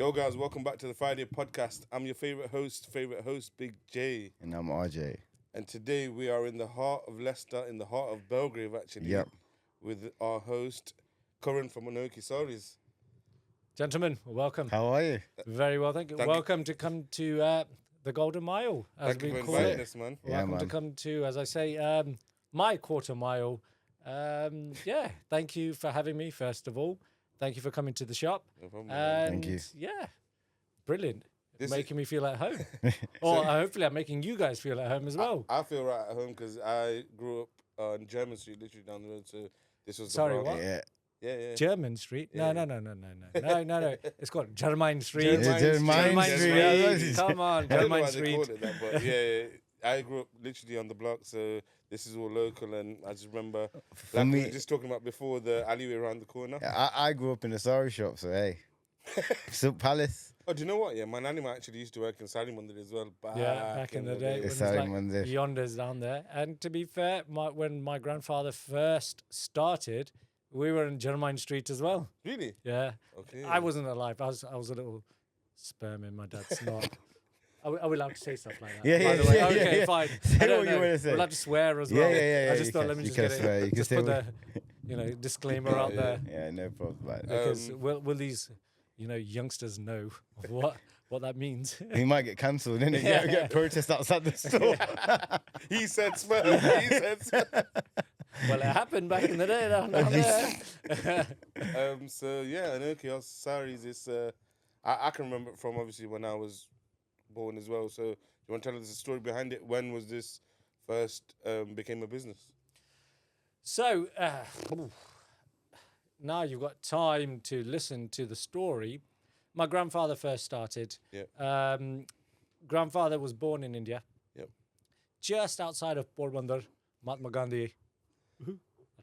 Yo, guys, welcome back to the Fryday Podcast. I'm your favorite host, Big J. And I'm RJ. And today we are in the heart of Leicester, in the heart of Belgrave, actually. Yep. With our host, Karan from Anokhi Sarees. Gentlemen, welcome. How are you? Very well, thank you. Welcome to come to the Golden Mile, as Thank you we for call inviting it. us, man. Yeah, Welcome to man. come to, as I say, my quarter mile. Thank you for having me, first of all. Thank you for coming to the shop. No problem, man. And Thank you. yeah, brilliant. This making me feel at home. Or hopefully I'm making you guys feel at home as well. I feel right at home because I grew up on German Street, literally down the road. So this was Sorry, the block. what? Yeah. Yeah. German Street? Yeah. No. It's called Germain Street. Germain Street. Come on, I don't know Germain why they call Street. it that, but yeah, I grew up literally on the block, so this is all local, and I just remember, like we were just talking about before, the alleyway around the corner. I grew up in the Saree Shop, so hey. Silk Palace. Oh, do you know what? Yeah, my nanny actually used to work in Saree Mandir as well. Back in the day, when It's it's Saree like Mandir. yonders down there. And to be fair, when my grandfather first started, we were in Germain Street as well. Really? Yeah. Okay. I wasn't alive. I was a little sperm in my dad's snot. Are we allowed to say stuff like that? Yeah, By the yeah, way? yeah, Okay, yeah. fine. Say I don't what you know. wanna say. We're allowed to swear as Yeah, well. yeah, I just you thought, can- let me you just can get swear, it. you can Just say put what- the, disclaimer out there. Yeah, no problem. Like that. Because will these, youngsters know what that means? He might get cancelled, innit? Yeah. Get protest outside the store. He said sperm. He said sperm. Well, it happened back in the day down there. So yeah, Anokhi Sarees is. I can remember it from obviously when I was born as well. So you want to tell us the story behind it? When was this first became a business? So, now you've got time to listen to the story. My grandfather first started. Yeah. Grandfather was born in India. Yep. Just outside of Porbandar, Mahatma Gandhi. I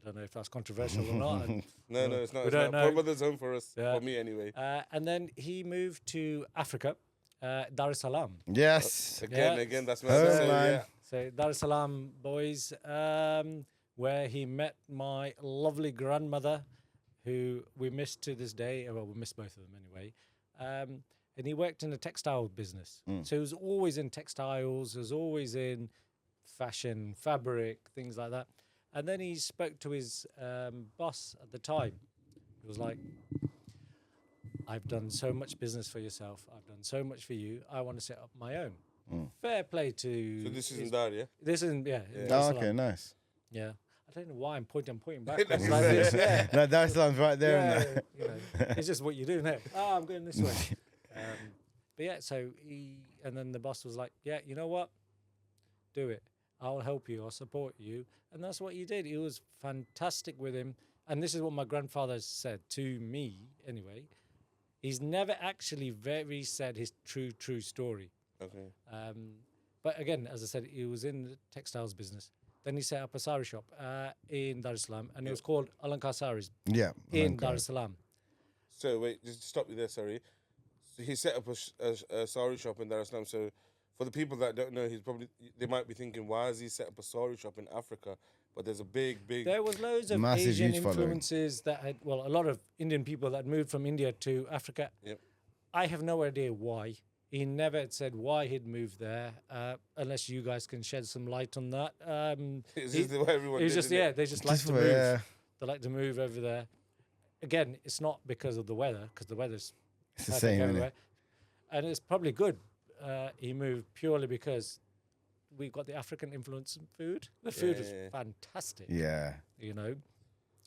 don't know if that's controversial or not. No, it's not. We It's don't not. know. Mother's home for us. Yeah. For me anyway. And then he moved to Africa, Dar es Salaam. Yes. Again, that's my Oh, so, man. yeah. So Dar es Salaam boys, where he met my lovely grandmother, who we miss to this day. Well, we miss both of them anyway. And he worked in the textile business. So he was always in textiles, he was always in fashion, fabric, things like that. And then he spoke to his boss at the time. He was like, I've done so much business for yourself. I've done so much for you. I want to set up my own. Fair play to... So this isn't that, yeah? This isn't, yeah. Yeah. Dar es Oh, Salaam. okay, nice. Yeah. I don't know why I'm pointing back. That's like this, yeah. No, Dar es Salaam's right there. Yeah, And that. it's just what you do, isn't it? Oh, I'm going this way. But yeah, and then the boss was like, yeah, you know what? Do it. I'll help you. I'll support you. And that's what he did. It was fantastic with him. And this is what my grandfather said to me anyway. He's never actually very said his true story. Okay. But again, as I said, he was in the textiles business. Then he set up a sari shop in Dar es Salaam, and it was called Anokhi Sarees Yeah. in okay. Dar es Salaam. So wait, just stop you there. Sorry. So he set up a sari shop in Dar es Salaam. So for the people that don't know, they might be thinking, why has he set up a sari shop in Africa? But there's a big. There was loads of Massive Asian youth following. influences that had, well, a lot of Indian people that moved from India to Africa. Yep. I have no idea why. He never had said why he'd moved there, unless you guys can shed some light on that. It's just the way everyone. It was did, just, isn't yeah, it? they just like Just to for- move. yeah. They like to move over there. Again, it's not because of the weather, because the weather's It's the perfect same, isn't everywhere. it? And it's probably good he moved purely because we got the African influence in food. The food is Yeah. fantastic, Yeah. you know.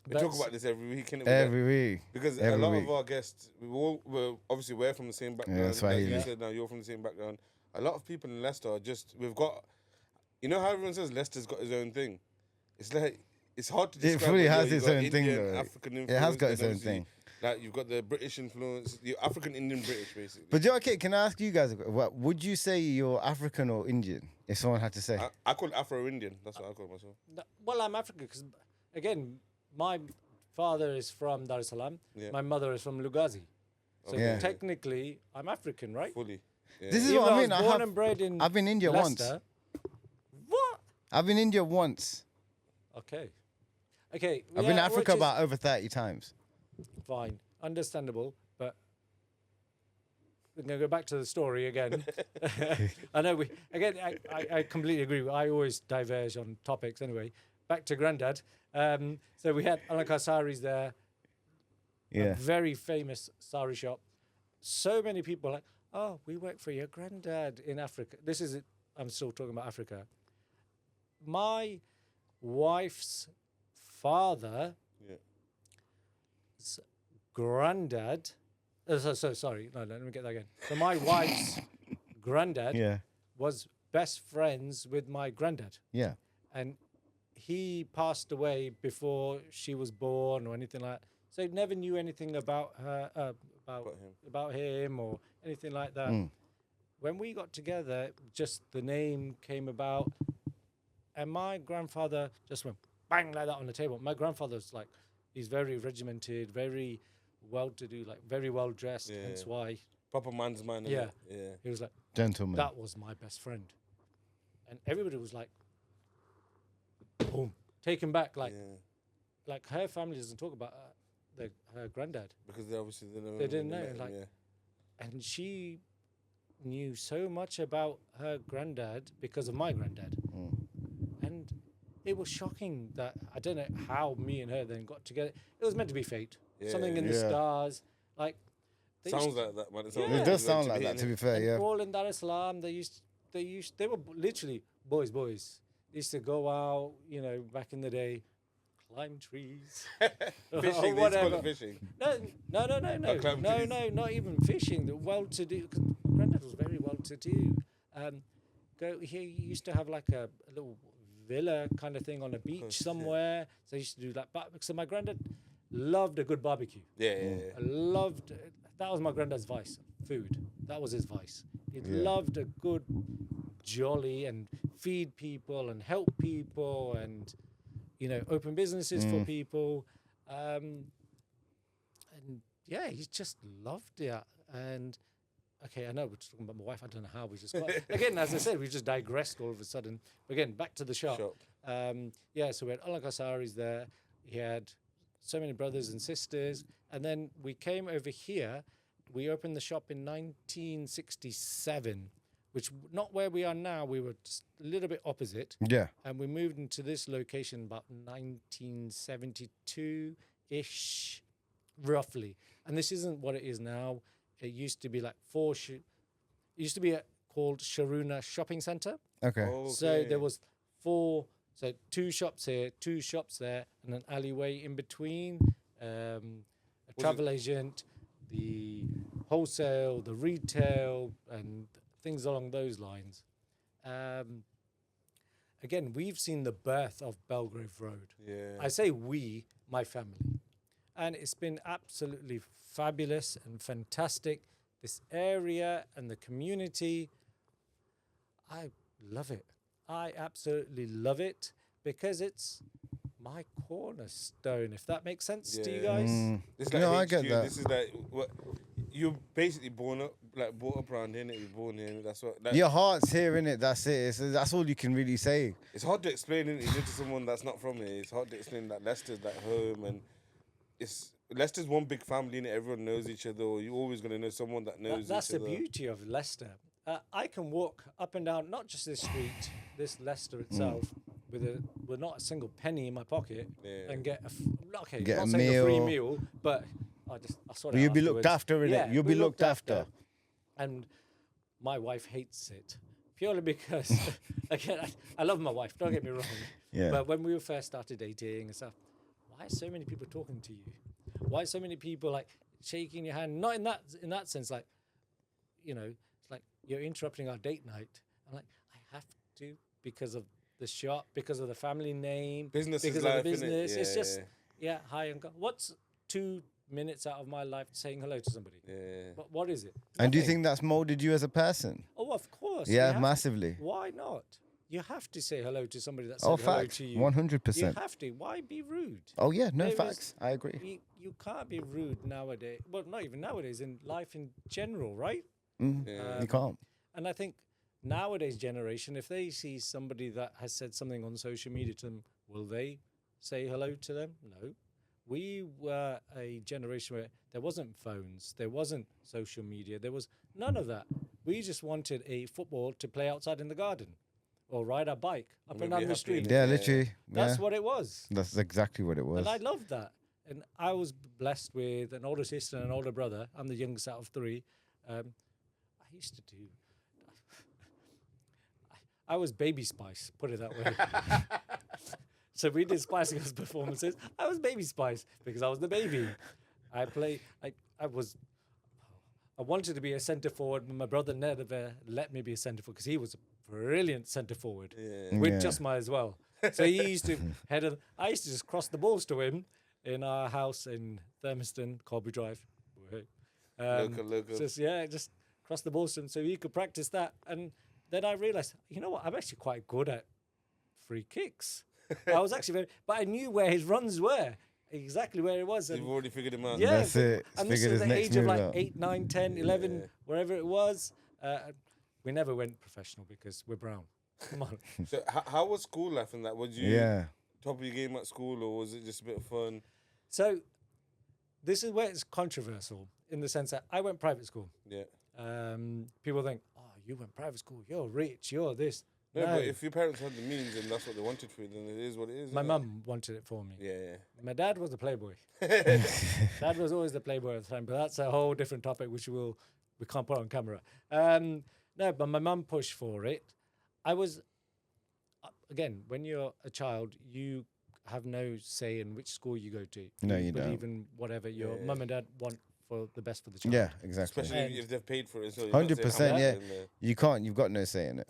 We talk That's- about this every week, innit? Every week. Because every a lot week. of our guests, we're from the same background. that's why Like he- you said, now you're from the same background. A lot of people in Leicester are just, we've got, you know how everyone says Leicester's got his own thing? It's like, it's hard to It describe. fully but has you've its got own thing, Indian, though. African It has got influence, its and own obviously, thing. Like you've got the British influence, the African Indian British basically. But okay, can I ask you guys, what would you say you're African or Indian? If someone had to say. I call it Afro-Indian. That's what I call myself. Well, I'm African because, again, my father is from Dar es Salaam. Yeah. My mother is from Lugazi. So Yeah. technically, I'm African, right? Fully. Yeah. This is Even what though I mean. was born and bred in I've been in India once. Leicester. What? I've been in India once. Okay. I've been yeah, in Africa which is about over 30 times. fine, understandable, but we're going to go back to the story again. I know I completely agree. I always diverge on topics anyway. Back to Grandad. So we had Anokhi Sarees there, a very famous sari shop. So many people like, oh, we work for your granddad in Africa. I'm still talking about Africa. My wife's father, granddad, sorry, no, let me get that again. So my wife's granddad was best friends with my granddad. Yeah. And he passed away before she was born or anything like that. So never knew anything about her, about him or anything like that. When we got together, just the name came about, and my grandfather just went bang like that on the table. My grandfather's like, he's very regimented, very well-to-do, like very well-dressed. Hence why proper man's man. Yeah. Yeah. He was like, gentleman. That was my best friend, and everybody was like, boom, taken back. Like her family doesn't talk about her granddad because they didn't know. Like, and she knew so much about her granddad because of my granddad, and it was shocking that I don't know how me and her then got together. It was meant to be fate, something in the stars. Like, sounds like that, man. It does sound like that. To be fair, and all in Dar es Salaam, they were literally boys. They used to go out, back in the day, climb trees, fishing. or whatever. Fishing. No, not even fishing. The well-to-do. Cause my granddad was very well-to-do. He used to have like a little villa kind of thing on a beach somewhere. So he used to do that. So my granddad loved a good barbecue. I loved. That was my granddad's vice. Food. That was his vice. He loved a good jolly and feed people and help people and open businesses for people, and he just loved it. And okay, I know we're talking about my wife. I don't know how we just got again. As I said, we just digressed all of a sudden. But again, back to the shop. So we had Anokhi Sarees there. He had so many brothers and sisters, and then we came over here. We opened the shop in 1967. Which not where we are now. We were just a little bit opposite. Yeah. And we moved into this location about 1972-ish, roughly. And this isn't what it is now. It used to be like it used to be called Sharuna Shopping Centre. Okay. So there was 2 shops here, 2 shops there, and an alleyway in between. A travel agent, the wholesale, the retail, and things along those lines. Again, we've seen the birth of Belgrave Road. Yeah. I say we, my family. And it's been absolutely fabulous and fantastic. This area and the community, I love it. I absolutely love it because it's my cornerstone, if that makes sense to you guys. This is like no, HQ. I get that. This is like you're basically brought up around here, innit? You're born here. That's what. Your heart's here, innit? That's it. That's all you can really say. It's hard to explain, innit? Even to someone that's not from here. It's hard to explain that Leicester's like home, and Leicester's one big family, innit? Everyone knows each other. Or you're always gonna know someone that knows That's each the other. beauty of Leicester. I can walk up and down, not just this street, this Leicester itself, with not a single penny in my pocket, and get Get not a saying a free meal. meal, but I sort it You'll out be looked afterwards. after, innit? You'll be looked after. And my wife hates it purely because, again, I love my wife. Don't get me wrong. Yeah. But when we first started dating and stuff, why are so many people talking to you? Why are so many people like shaking your hand? Not in that sense, like, it's like you're interrupting our date night. I'm like, I have to because of the shop, because of the family name, Business because is of life, the business. innit? It's just hi uncle. What's 2 minutes out of my life saying hello to somebody? Yeah. What is it? And do you Nothing. think that's molded you as a person? Oh, of course. Yeah, massively. Why not? You have to say hello to somebody that said Oh, hello facts. to you. 100%. You have to. Why be rude? Oh, yeah. No, There facts. is- I agree. You can't be rude nowadays. Well, not even nowadays, in life in general, right? You can't. And I think nowadays generation, if they see somebody that has said something on social media to them, will they say hello to them? No. we were a generation where there wasn't phones, there wasn't social media, there was none of that. We just wanted a football to play outside in the garden or ride our bike up and Maybe down the happy street. Yeah, literally. That's yeah. what it was. That's exactly what it was. And I loved that. And I was blessed with an older sister and an older brother. I'm the youngest out of three. I used to do. I was Baby Spice, put it that way. So we did Spice Girls performances. I was Baby Spice because I was the baby. I wanted to be a centre forward, but my brother never let me be a centre forward because he was a brilliant centre forward with Yeah. just my as well. So he used to head of. I used to just cross the balls to him in our house in Thurmaston, Colby Drive. Local. Just cross the balls to him so he could practice that. And then I realised, you know what? I'm actually quite good at free kicks. I was actually but I knew where his runs were, exactly where it was. You've And already figured him out. yeah, That's it. and Figured this his is the next age of move like out. 8, 9, 10, 11, wherever it was. We never went professional because we're brown. Come on. So how was school life in that? Was you Yeah. top of your game at school, or was it just a bit of fun? So this is where it's controversial in the sense that I went private school. Yeah. People think, oh, you went private school, you're rich, you're this. No, but if your parents had the means and that's what they wanted for you, then it is what it is. My innit? mum wanted it for me. Yeah, My dad was the playboy. Dad was always the playboy at the time, but that's a whole different topic which we can't put on camera. No, but my mum pushed for it. I was, again, when you're a child, you have no say in which school you go to. No, you believe don't. in whatever your Yeah. mum and dad want for the best for the child. Yeah, exactly. especially And- if they've paid for it. So you're not saying 100%, how yeah. much in there. You can't, you've got no say in it.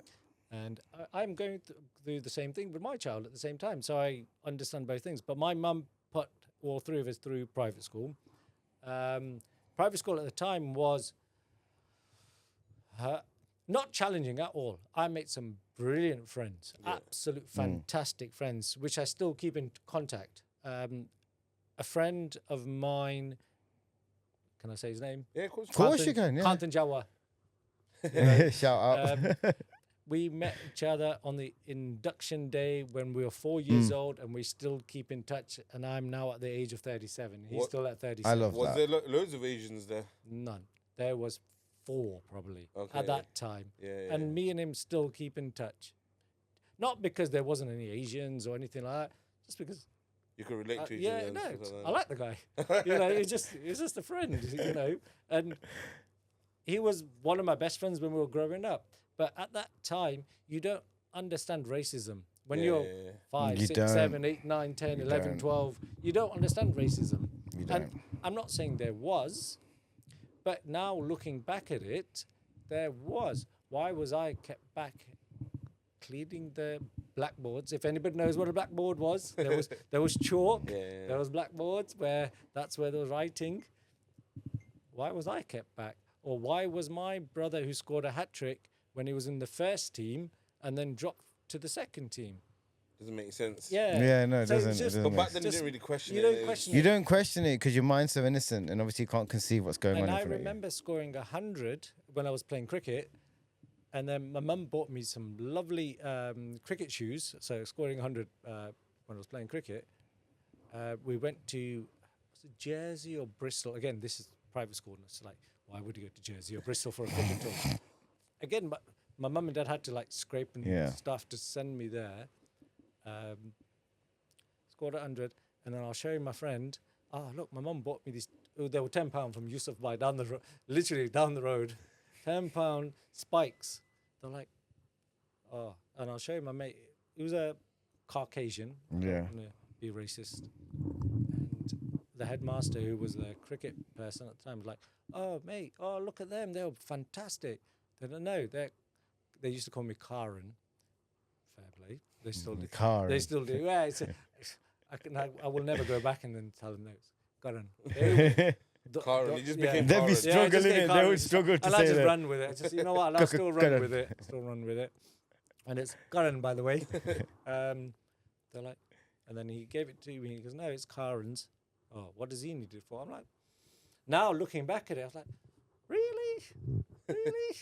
And I'm going through the same thing with my child at the same time. So I understand both things. But my mum put all three of us through private school. Private school at the time was not challenging at all. I made some brilliant friends, absolute fantastic friends, which I still keep in contact. A friend of mine, can I say his name? Yeah, of course. Of course you can, yeah. Kantan Jawa. Shout out. We met each other on the induction day when we were 4 years old, and we still keep in touch. And I'm now at the age of 37. He's What- still at 37. I love Was that. there loads of Asians there? None. There was 4 probably Okay. at that time. Yeah, And me and him still keep in touch. Not because there wasn't any Asians or anything like that, just because. You could relate to each Yeah, other. and no, stuff like I like the guy. You know, it's just a friend. You know, and he was one of my best friends when we were growing up. But at that time, you don't understand racism. When Yeah, you're yeah, yeah. 5, You 6, don't. 7, 8, 9, 10, You 11, don't. 12, you don't understand racism. You And don't. I'm not saying there was, but now looking back at it, there was. Why was I kept back cleaning the blackboards? If anybody knows what a blackboard was, there was chalk, Yeah. there was blackboards where that's where there was writing. Why was I kept back? Or why was my brother who scored a hat trick when he was in the first team and then dropped to the second team? Doesn't make sense. Yeah. Yeah, no, it So it's doesn't. It just- doesn't But make back then you Just- didn't really question you it. don't It was- question You don't question it because your mind's so innocent and obviously you can't conceive what's going And on I in front of you. remember scoring 100 when I was playing cricket. And then my mum bought me some lovely cricket shoes. So scoring 100 when I was playing cricket. We went to was it Jersey or Bristol. Again, this is private school. And it's like, why would you go to Jersey or Bristol for a cricket tour? Again, my mum and dad had to like scrape and Yeah. stuff to send me there. Scored 100. And then I'll show you my friend. Oh, look, my mum bought me these. Oh, they were £10 from Yusuf Bhai down the road, literally down the road. £10 spikes. They're like, oh, and I'll show you my mate. He was a Caucasian. Yeah. I'm gonna be racist. And the headmaster, who was the cricket person at the time, was like, oh, mate, oh, look at them. They were fantastic. They don't know. They used to call me Karan. Fair play. They still do. Karan. They still do. Yeah, I will never go back and then tell them no. It's Karan. Karan, he just became They'd be Karan. struggling just it. They Karan. would struggle to And I say just that. run with it. Just, you know what? I'll still run Karan. with it. Still run with it. And it's Karan, by the way. They're like, and then he gave it to me. He goes, no, it's Karan's. Oh, what does he need it for? I'm like, now looking back at it, I was like, really? Really?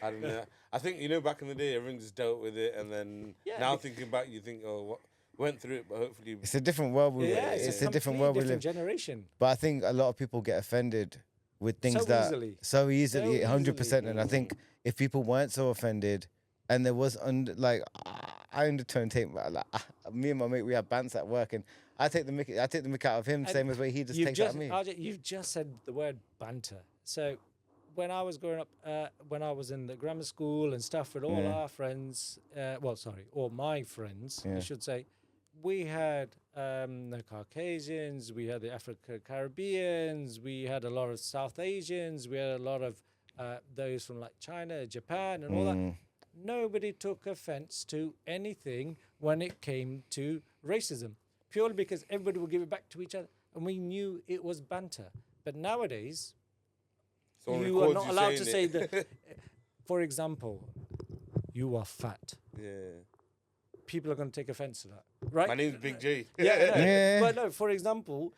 I don't know. I think, back in the day, everyone just dealt with it. And then Yeah, now thinking back, you think, oh, went through it, but hopefully. It's a different world. Yeah, It's a a different complete world we different live. generation. But I think a lot of people get offended with things So that easily. so easily, So 100%. And I easily. think if people weren't so offended, and there was I undertone take me and my mate, we have bants at work, and I take the mick out of him, And same as way he just takes out of me. RJ, you've just said the word banter. So when I was growing up, when I was in the grammar school and stuff with all our friends, all my friends, I should say, we had the Caucasians, we had the Afro-Caribbeans, we had a lot of South Asians, we had a lot of those from like China, Japan, and all that. Nobody took offense to anything when it came to racism, purely because everybody would give it back to each other, and we knew it was banter. But nowadays, Someone you are records not you allowed to say saying that. it. For example, you are fat. Yeah. People are going to take offense to that, right? My name's Big J. Yeah, no. Yeah. But no, for example,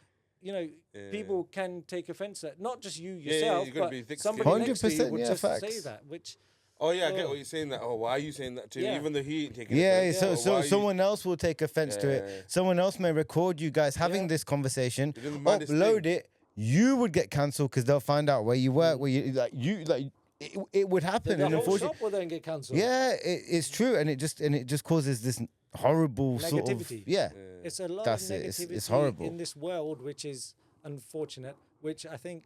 people can take offense to that. Not just you yourself, you gotta but be thick-skinned. somebody next to you 100%, would yeah, just say facts. that, which Oh yeah, I get what you're saying. That. Oh, why are you saying that too? Yeah. Even though he ain't taking Yeah, offense. so Or so why are you- someone else will take offense to Yeah. it. Someone else may record you guys having Yeah. this conversation, You're doing the maddest upload thing. it. You would get cancelled because they'll find out where you work, where it would happen, the and whole unfortunately, shop will then get cancelled. yeah, it's true, and it just causes this horrible sort of Negativity. It's a lot That's of it. negativity It's horrible. in this world, which is unfortunate, which I think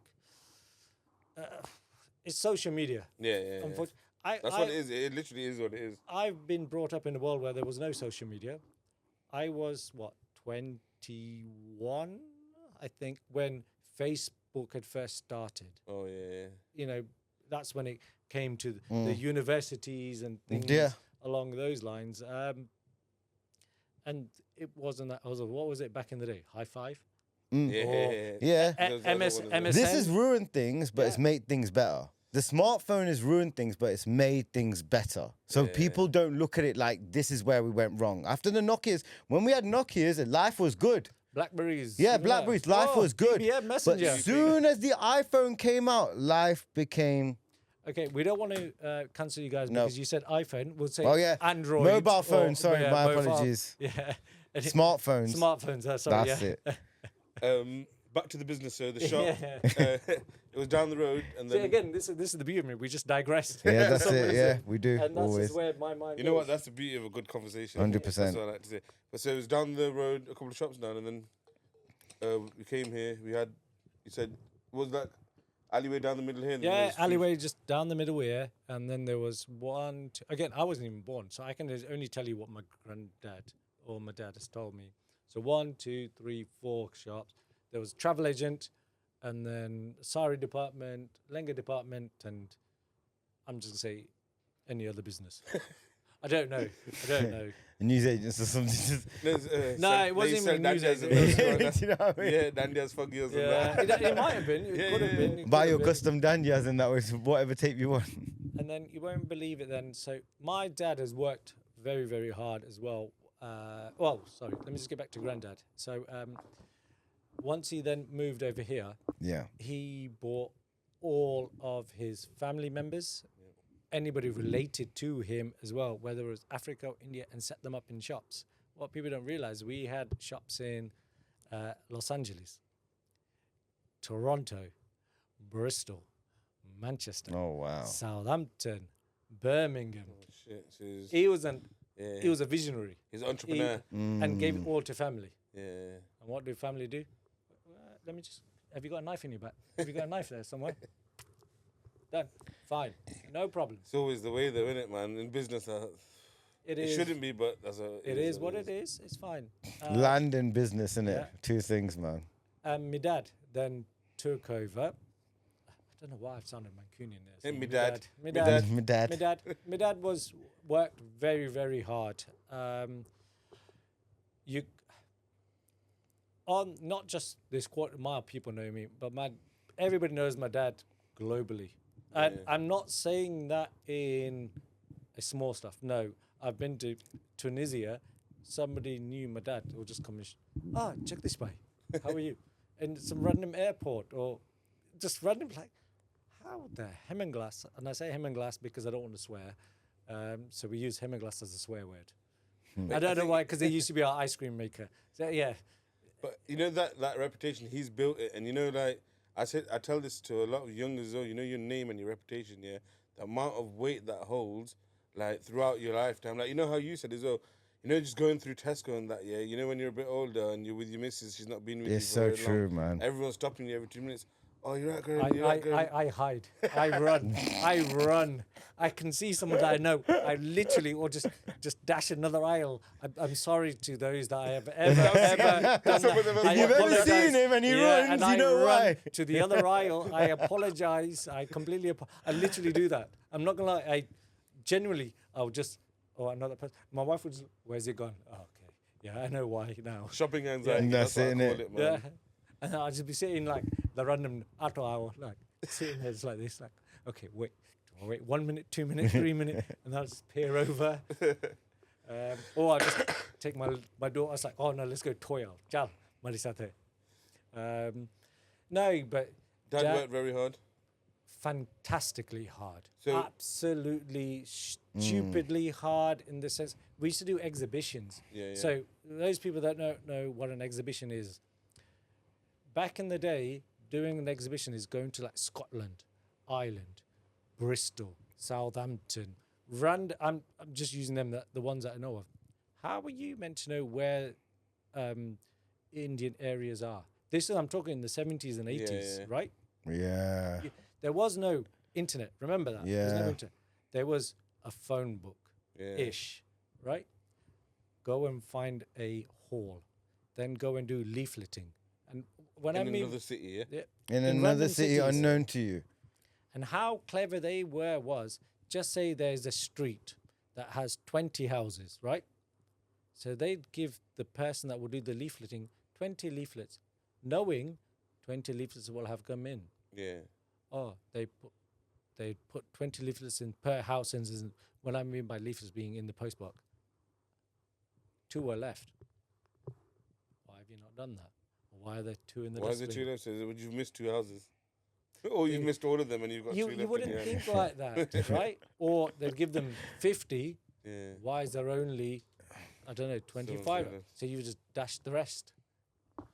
is social media. Yeah. Unfortunately, That's what it is. It literally is what it is. I've been brought up in a world where there was no social media. I was 21, I think, when Facebook had first started. Oh yeah. That's when it came to the universities and things along those lines. And it wasn't that. What was it back in the day? High Five. Yeah. MSN. This has ruined things, but it's made things better. The smartphone has ruined things, but it's made things better. So people don't look at it like this is where we went wrong. After the Nokias, when we had Nokias, life was good. Blackberries. Yeah, Blackberries, life was good. BBM Messenger. But soon as the iPhone came out, life became... Okay, we don't want to cancel you guys because you said iPhone. We'll say Android. Mobile or- phone, sorry, yeah, my mobile. apologies. Yeah. Smartphones. Smartphones, sorry. That's yeah. it. Back to the business. So the shop. Yeah. It was down the road, and See, then again, this is the beauty of me. We just digress. Yeah, that's For some it. reason. Yeah, we do, And that's always. just where my mind you know what? goes. That's the beauty of a good conversation. 100%. That's what I like to say. But so it was down the road, a couple of shops down, and then we came here. We had. You said, what was that alleyway down the middle here? And then there Yeah, was three- alleyway just down the middle here, and then there was one. Again, I wasn't even born, so I can just only tell you what my granddad or my dad has told me. So 1, 2, 3, 4 shops. There was travel agent, and then sari department, lenga department, and I'm just gonna say any other business. I don't know. News agents or something. No, it wasn't even news agents. agents. Do you know what I mean? Yeah, Dandia's foggies and Yeah, that. it might have been. It could have been. it Buy could your have been. custom dandias and that was whatever tape you want. And then you won't believe it then. So my dad has worked very, very hard as well. Sorry, let me just get back to granddad. So once he then moved over here, Yeah. he bought all of his family members, anybody related to him as well, whether it was Africa or India, and set them up in shops. What people don't realize, we had shops in Los Angeles, Toronto, Bristol, Manchester, Oh wow. Southampton, Birmingham. Shit, so he's, He was an yeah, he was a visionary he's an entrepreneur. and gave it all to family. Yeah. And what do family do? Let me just. Have you got a knife in your back? Have you got a knife there somewhere? Done. Fine. No problem. It's always the way, though, isn't it, man? In business, It it is. shouldn't be, but that's a. It is what it is. It's fine. Land and business, innit? yeah. Two things, man. And my dad then took over. I don't know why I've sounded Mancunian there. Hey, So me dad. My Me dad. My dad. My dad. My dad worked very, very hard. On not just this quarter mile, people know me, but everybody knows my dad globally. And I'm not saying that in a small stuff. No, I've been to Tunisia. Somebody knew my dad. Or just come and check this way. How are you? In some random airport or just random like, how the heminglass? And I say heminglass because I don't want to swear. So we use heminglass as a swear word. I don't know why, because they used to be our ice cream maker. So yeah, But you know that reputation, he's built it, and you know, like I tell this to a lot of young as well. You know your name and your reputation, yeah. The amount of weight that holds, like throughout your lifetime, like you know how you said as well. You know, just going through Tesco and that, yeah. You know when you're a bit older and you're with your missus, she's not been with It's you for so very true, long. man. Everyone's stopping you every 2 minutes. Oh, you're right, girl. You're right, girl. I hide. I run. I run. I can see someone that I know. I literally, or just dash another aisle. I'm sorry to those that I have ever done Some of them that. have- I You've ever apologise. seen him and he runs, and you I know run why. to the other aisle. I apologize. I completely, I literally do that. I'm not gonna lie. I genuinely, I'll just, another person. My wife would just, where's it gone? Oh, okay. Yeah, I know why now. Shopping anxiety. That's what I it, call innit? it, man. Yeah. And I'll just be sitting like the random auto hour, like sitting there just like this, like, okay, wait, 1 minute, 2 minutes, 3 minutes, and I'll just peer over. Or I'll just take my daughter, I was like, oh no, let's go toy aisle. Chal, mari sathe. No, but Dad worked very hard. fantastically hard. So- Absolutely stupidly hard in the sense, we used to do exhibitions. Yeah. So those people that don't know what an exhibition is, back in the day, doing an exhibition is going to like Scotland, Ireland, Bristol, Southampton. I'm just using them, the ones that I know of. How are you meant to know where Indian areas are? I'm talking in the 70s and 80s, yeah. right? Yeah. There was no internet. Remember that? There was no Yeah. internet. There was a phone book Yeah. ish, right? Go and find a hall, then go and do leafleting. And when I In mean another city, yeah. In in another random city cities. unknown to you. And how clever they were was, just say there's a street that has 20 houses, right? So they'd give the person that will do the leafleting 20 leaflets, knowing 20 leaflets will have come in. Yeah. Oh, they put 20 leaflets in per house, and what I mean by leaflets being in the postbox, 2 were left. Why have you not done that? Or why are there 2 in the Why is dustbin? there 2 left? So you've missed 2 houses. Or you've missed all of them and you've got 2 left. You wouldn't in the end. think like that, right? Or they'd give them 50. Yeah. Why is there only, I don't know, 25? left. So you just dash the rest.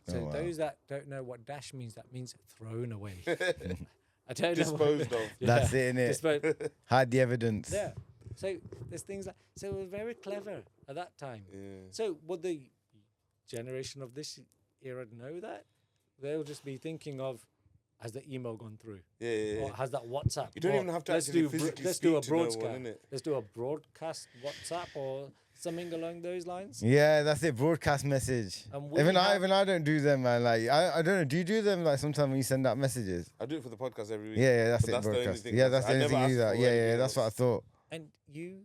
So Oh, wow. those that don't know what dash means, that means thrown away. I don't know. Disposed of. That's it, innit? Hide the evidence. Yeah. So there's things like, so it was very clever at that time. Yeah. So would the generation of this era know that? They'll just be thinking of, has the email gone through? Yeah. Or has that WhatsApp? You don't Or even have to let's actually do physically let's do a speak to no one, broadcast. innit? Let's do a broadcast WhatsApp or something along those lines. Yeah, that's it. Broadcast message. And we Even have- I don't do them, man. Like I don't know. Do you do them? Like sometimes when you send out messages. I do it for the podcast every week. Yeah, that's But it. that's the only Broadcast. thing Yeah, that's- that's the I only never thing you do ask that. for Yeah, anything that's what I else. thought. And you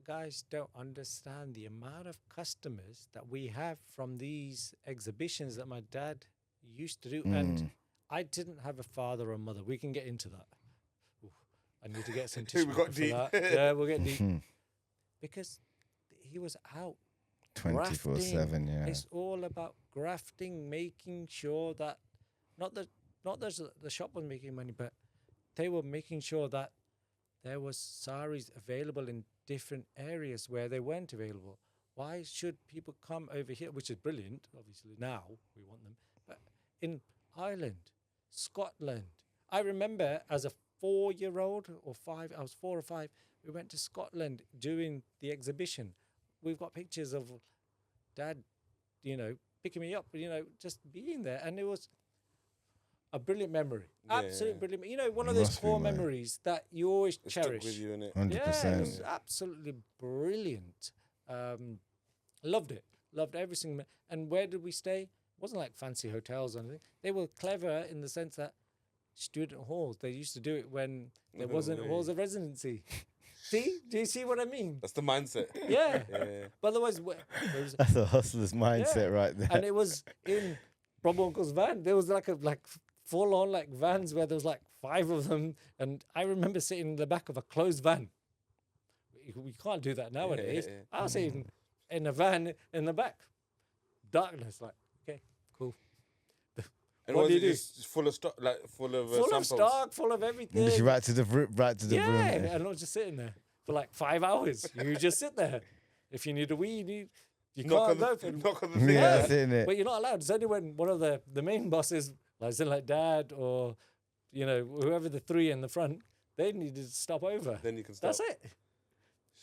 guys don't understand the amount of customers that we have from these exhibitions that my dad used to do. And I didn't have a father or mother. We can get into that. Oof, I need to get some tissue We got paper for deep. that. Yeah, we'll get deep. Because he was out 24/7. Yeah. It's all about grafting, making sure that not that the shop was making money, but they were making sure that there was saris available in different areas where they weren't available. Why should people come over here? Which is brilliant, obviously. Now we want them, but in Ireland, Scotland. I remember as a 4-year-old or 5, I was 4 or 5. We went to Scotland doing the exhibition. We've got pictures of Dad, picking me up, just being there. And it was a brilliant memory. Yeah. Absolute brilliant. One of those Must be, core man. memories that you always It stuck cherish. with you, innit? 100%. Yeah, it was absolutely brilliant. Loved it. Loved every single minute. And where did we stay? It wasn't like fancy hotels or anything. They were clever in the sense that student halls, they used to do it when there No wasn't way. halls of residency. See? Do you see what I mean? That's the mindset. Yeah. Yeah. But otherwise, there was, That's a hustler's mindset Yeah. right there. and it was in Bob Uncle's van. There was like full on like vans where there was like 5 of them. And I remember sitting in the back of a closed van. We can't do that nowadays. yeah. I was sitting in a van in the back. Darkness, like, okay, cool. And What was do it you do? just full of stock, like full of Full of samples? stock, full of everything. Just right to the room. Yeah, and I was just sitting there for like 5 hours. You just sit there. If you need a wee, you Knock on can't the, go for knock on the thing. Yeah, that's it, innit? But you're not allowed. It's only when one of the main bosses, like dad or, whoever the three in the front, they needed to stop over. Then you can stop. That's it.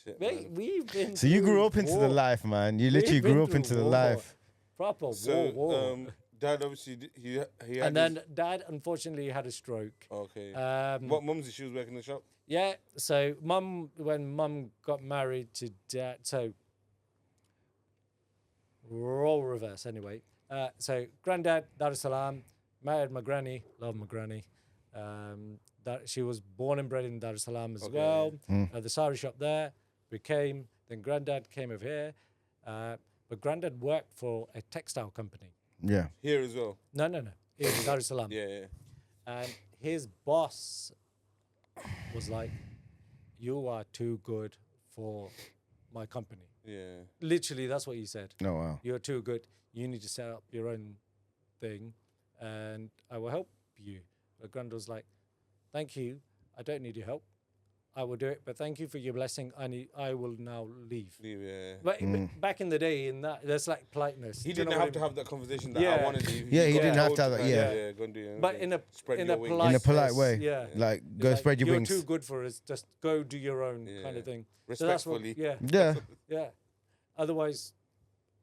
Shit, Mate, man. we've been So you through grew up into the war. life, man. You We've literally been grew up through into the war. life. Proper So, war. Dad obviously he had. And then dad unfortunately had a stroke. Okay. Um, What mum's she was working in the shop? Yeah, so when mum got married to dad, so role reverse anyway. So granddad, Dar es Salaam, married my granny, love my granny. That she was born and bred in Dar es Salaam as Okay. well. The Saree shop there. Then granddad came over here. But granddad worked for a textile company. Yeah. Here as well. No. In Dar es Salaam. Yeah. And his boss was like, "You are too good for my company." Yeah. Literally, that's what he said. Oh, wow. "You're too good. You need to set up your own thing, and I will help you." But Grand was like, "Thank you. I don't need your help. I will do it, but thank you for your blessing. I will now leave." Yeah. But back in the day, that's like politeness. He Do you know didn't what have to I mean? have that conversation that Yeah. I want to do. Yeah, he didn't have told to have you, that, man, yeah. Go and do it. But in a spread in your a wings. polite In a polite way. yeah. Like, It's go like, spread your "You're wings. too good for us. Just go do your own kind Yeah. of thing." So that's what, Respectfully. yeah. Yeah. Otherwise,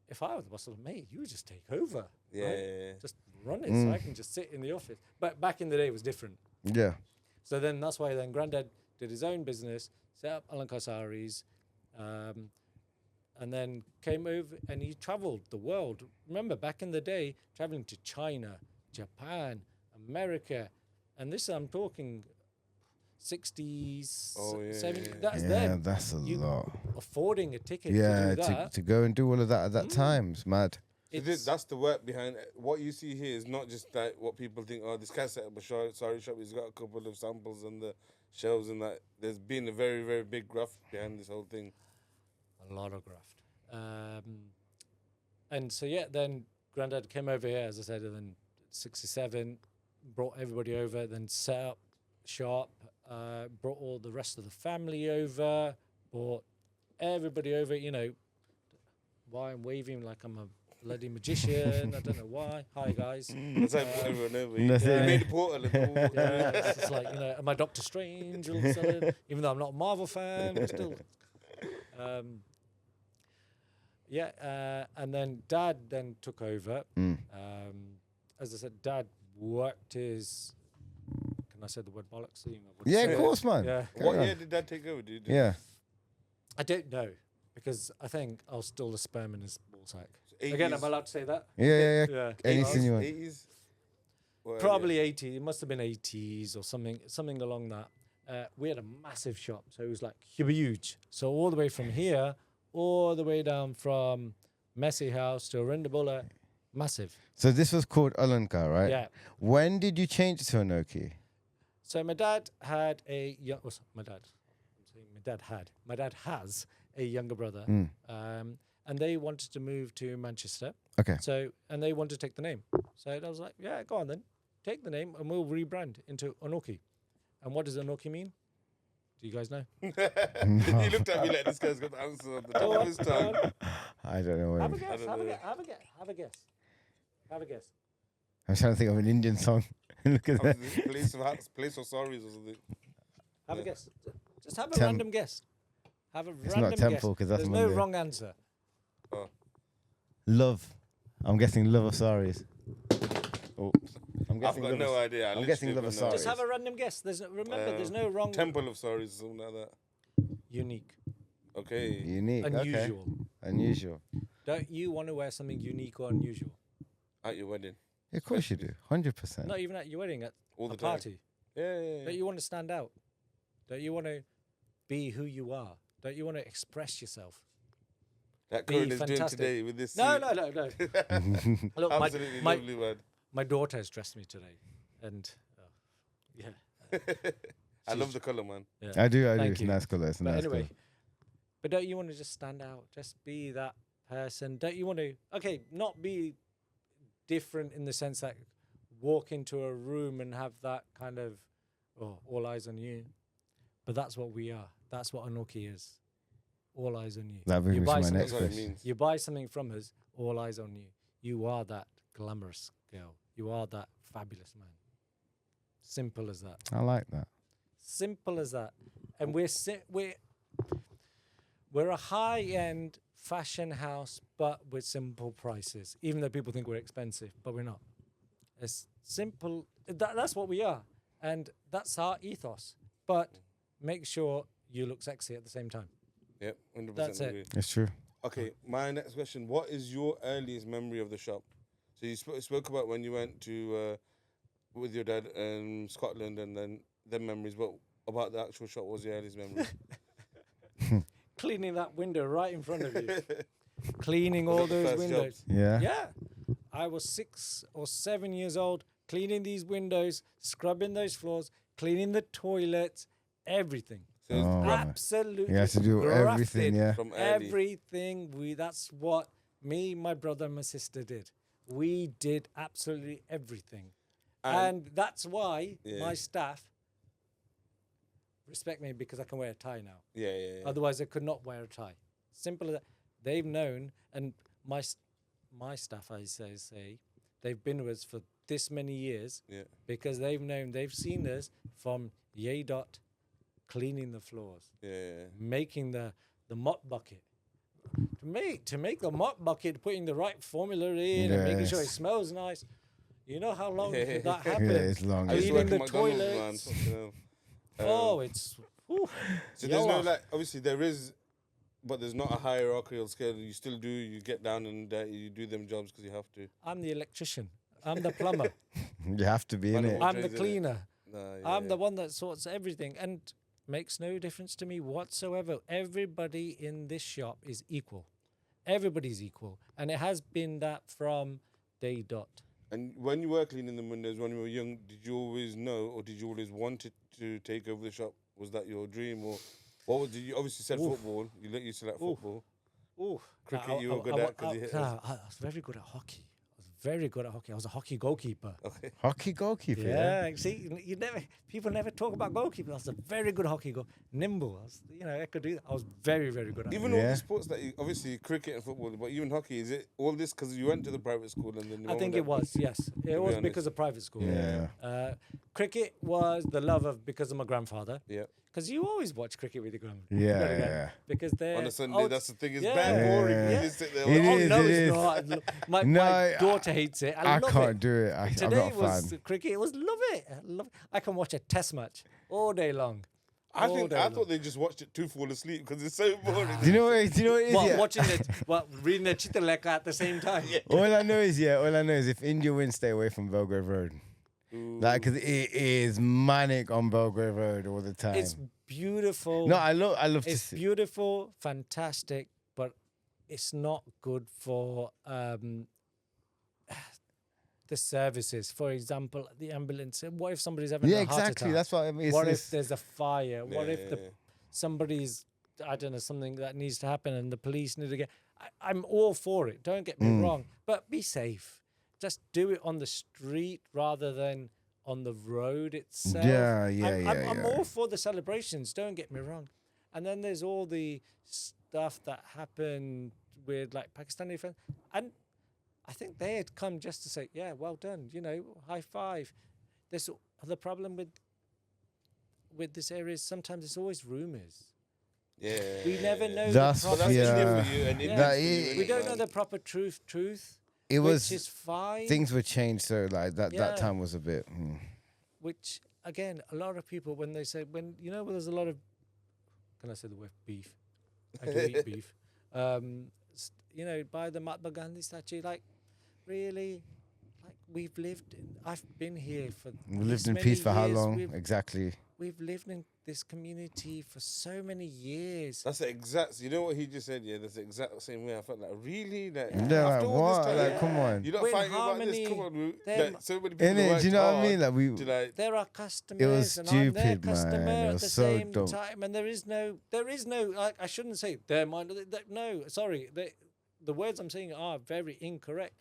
if I were the boss, I'd mate, you just take over. Yeah. right? Yeah. Just run it so I can just sit in the office. But back in the day, it was different. Yeah. So then that's why then Granddad did his own business, set up Anokhi Sarees, and then came over and he traveled the world. Remember, back in the day, traveling to China, Japan, America, and this I'm talking 60s, Oh, yeah, 70s. yeah. That's Yeah, then. that's a You lot. affording a ticket Yeah, to do that. to go and do all of that at that time is mad. That's the work behind it. What you see here is not just like what people think. Oh, this guy set up a Saree shop. He's got a couple of samples on the shelves and that. There's been a very, very big graft behind this whole thing. A lot of graft. And so, yeah, then Granddad came over here, as I said, and then 67, brought everybody over, then set up shop, brought all the rest of the family over, brought everybody over, why I'm waving like I'm a bloody magician. I don't know why. Hi, guys. That's how everyone over. That's You it. made the portal. And all. Yeah, it's just like, am I Doctor Strange all of a sudden? Even though I'm not a Marvel fan, but still. And then Dad then took over. As I said, Dad worked his. Can I say the word bollocks? Yeah, of course, man. Yeah. What Carry year on. did Dad take over, dude? Yeah. I don't know because I think I was still a sperm in his ball sack. 80s. Again, am I allowed to say that? Yeah. Yeah. Anything you want. 80s? Well, Probably 80s. It must have been 80s or something along that. We had a massive shop, so it was like huge. So all the way from here, all the way down from Messy House to Arindabulla, massive. So this was called Alanka, right? Yeah. When did you change it to Anoki? So my dad had a young. Oh, sorry, my dad. I'm saying my dad had. My dad has a younger brother, and they wanted to move to Manchester. Okay. So and they wanted to take the name. So I was like, yeah, go on then, take the name, and we'll rebrand into Anoki. And what does Anoki mean? Do you guys know? He looked at me like this guy's got the answer on the top of his tongue. I don't know. Have a What guess. don't Have a know. guess. Have a guess. Have a guess. Have a guess. I'm trying to think of an Indian song. Look at that. Place of sorries or something. Have a guess. Just have a Tem- random guess. Have a It's random not temple guess. because that's There's no Monday. wrong answer. Oh. Love. I'm guessing love of saris. Oh, I'm I've guessing got love no of- idea. I I'm literally guessing have love of no idea. Just have a random guess. Remember, there's no wrong. Temple of sorries, something like that. Unique. Okay. Unique. Unusual. Okay. Unusual. Don't you want to wear something unique or unusual? At your wedding. Yeah, of course you do. 100%. Not even at your wedding, at All a the time. party. Yeah. Don't you want to stand out? Don't you want to be who you are? Don't you want to express yourself? That Be Karan is doing fantastic. today with this No, suit. no, no, no. Look, Absolutely lovely, man. my daughter has dressed me today, and yeah. I love the colour, man. yeah. I do. Thank It's a you. nice colour. It's a But nice anyway, colour. but don't you want to just stand out? Just be that person. Don't you want to? Okay, not be different in the sense that walk into a room and have that kind of all eyes on you. But that's what we are. That's what Anoki is. all eyes on you. That brings You me buy to my something- next That's what it question. means. You buy something from us, all eyes on you. You are that glamorous girl. You are that fabulous man. Simple as that. I like that. Simple as that. And we're a high-end fashion house, but with simple prices. Even though people think we're expensive, but we're not. It's simple. That's what we are, and that's our ethos. But make sure you look sexy at the same time. Yep, 100% That's it. agree. It's true. Okay, my next question: what is your earliest memory of the shop? So you spoke about when you went to with your dad in Scotland, and then them memories. But about the actual shop, what was your earliest memory? Cleaning that window right in front of you. Cleaning Was all that the those first windows. jobs? Yeah. Yeah. I was 6 or 7 years old, cleaning these windows, scrubbing those floors, cleaning the toilets, everything. So it's Oh, man. Absolutely. You have to do everything, grafted. yeah. from early. Everything. That's what me, my brother, and my sister did. We did absolutely everything. And that's why Yeah. my staff respect me, because I can wear a tie now. Yeah. Otherwise, I could not wear a tie. Simple as that. They've known, and my staff, I say, they've been with us for this many years Yeah. because they've known, they've seen us from yay dot, cleaning the floors, Yeah. making the mop bucket. To make the mop bucket, putting the right formula in and making sure it Yes. smells nice. You know how long Yeah. that Yeah, happens? it's long. I used to work Cleaning at the McDonald's, toilets. man. Fucking hell. Oh, it's. Whew. So there's no Yalla. like, obviously there is, but there's not a hierarchical scale. You still do. You get down and you do them jobs because you have to. I'm the electrician. I'm the plumber. You have to be in Man, it. what- I'm the trades, innit? cleaner. Nah, I'm the one that sorts everything, and makes no difference to me whatsoever. Everybody in this shop is equal. Everybody's equal, and it has been that from day dot. And when you were cleaning the windows when you were young, did you always know, or did you always want it to take over the shop? Was that your dream, or what? Did you obviously said Oof. football? You let you select Oof. football. Ooh, Cricket you were good at 'cause you hit us. I was very good at hockey. I was a hockey goalkeeper. Okay. Hockey goalkeeper. Yeah, see, people never talk about goalkeeper. I was a very good hockey goal, nimble. I could do that. I was very, very good at it. Even all Yeah. the sports that you, obviously cricket and football, but even hockey, is it all this because you went to the private school and then? I think it was, yes. It was honest. because of private school. Yeah. Cricket was the love of because of my grandfather. Yeah. Because you always watch cricket with your grandma. Yeah. Because they're On a Sunday, that's the thing. It's yeah. bad boring. Yeah. You just sit there. It like, is, no, it it's is. not. My No, daughter hates it. I I love can't it. do it. I'm Today not a was fan. cricket. It was love it. I can watch a test match all day long. I All think day I long. thought they just watched it to fall asleep because it's so boring. Do you know what it is? What, Yeah. watching it, reading the Chitaleka at the same time. All I know is if India wins, stay away from Belgrave Road. Like, because it is manic on Belgrave Road all the time. It's beautiful. No, I love to It's see. beautiful, fantastic, but it's not good for the services. For example, the ambulance. What if somebody's having Yeah, a heart exactly. attack? That's what I mean. What It's- if there's a fire? What if Yeah. somebody's, I don't know, something that needs to happen and the police need to get... I'm all for it. Don't get me Mm. wrong. But be safe. Just do it on the street rather than on the road itself. Yeah. I'm all for the celebrations. Don't get me wrong. And then there's all the stuff that happened with like Pakistani friends. And I think they had come just to say, yeah, well done, high five. There's the problem with this area is sometimes it's always rumors. Yeah. We never know That's- the But proper that's Yeah. India for you and India That for you, is- We innit, don't know man? the proper truth. It was which is fine. things were changed, so like that Yeah. time was a bit. Which again, a lot of people when they say when there's a lot of, can I say the word beef? I do eat beef. By the Mahatma Gandhi statue, like really, like I've been here for. We lived this in many peace for how years. long? Exactly. We've lived in this community for so many years. That's the exact. You know what he just said? Yeah, that's the exact same way I felt. Like really, like Yeah, after like, all what? this time, Like, come on. you're not We're in fighting about this. harmony. Come on, we, Them- like, so many people. Innit? Do you know what I mean? Like we. To, like, There are customers, and I'm their stupid, man. customer It at was the so same dumb. time, and there is no. Like, I shouldn't say their mind. No, sorry. The words I'm saying are very incorrect.